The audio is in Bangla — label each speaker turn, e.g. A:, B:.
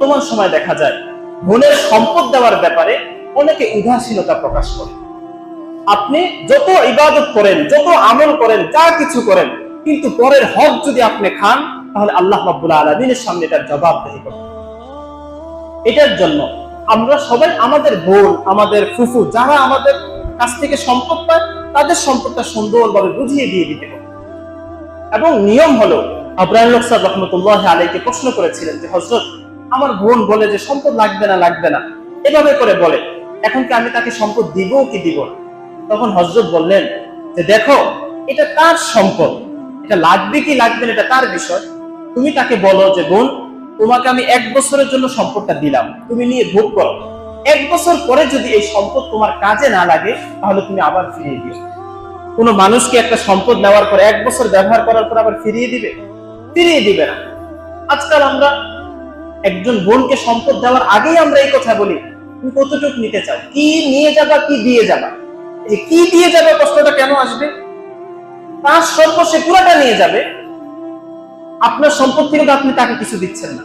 A: বর্তমান সময় দেখা যায় বোনের সম্পদ দেওয়ার ব্যাপারে অনেকে উদাসীনতা প্রকাশ করে। আপনি যত ইবাদত করেন, যত আমল করেন, যা কিছু করেন, কিন্তু পরের হক যদি আপনি খান, তাহলে আল্লাহ রাব্বুল আলামিনের সামনে এটার জবাবদিহি করতে হবে। এটার জন্য আমরা সবাই আমাদের বোন, আমাদের ফুফু যারা আমাদের কাছ থেকে সম্পদ পায়, তাদের সম্পদটা সুন্দরভাবে বুঝিয়ে দিয়ে দিতে হবে। এবং নিয়ম হলো, ইব্রাহিম লোকসাদ রহমতুল্লাহ আলাইকে প্রশ্ন করেছিলেন যে হযরত, আমার বোন বলে যে সম্পদ লাগবে না লাগবে না, এভাবে করে বলে, এখন কি আমি তাকে সম্পদ দিব কি দিব না? তখন হযরত বললেন যে দেখো, এটা তার সম্পদ, এটা লাগবে কি লাগবে না এটা তার বিষয়। তুমি তাকে বলো যে বোন, তোমাকে আমি 1 বছরের জন্য সম্পদটা দিলাম, তুমি নিয়ে ভোগ করো। 1 বছর পরে যদি এই সম্পদ তোমার কাজে না লাগে, তাহলে তুমি আবার ফিরিয়ে দিও। কোনো মানুষকে একটা সম্পদ নেওয়ার পর 1 বছর ব্যবহার করার পর আবার ফিরিয়ে দিবে? ফিরিয়ে দিবে না। আজকাল আমরা একজন বোনকে সম্পদ দেওয়ার আগেই আমরা এই কথা বলি, তুমি কতটুকু নিতে চাও, কি নিয়ে যাবা, কি দিয়ে যাবা। এই কি দিয়ে যাবে প্রশ্নটা কেন আসবে? তার সম্পদ সে পুরোটা নিয়ে যাবে, আপনার সম্পদ থেকে তো আপনি তাকে কিছু দিচ্ছেন না।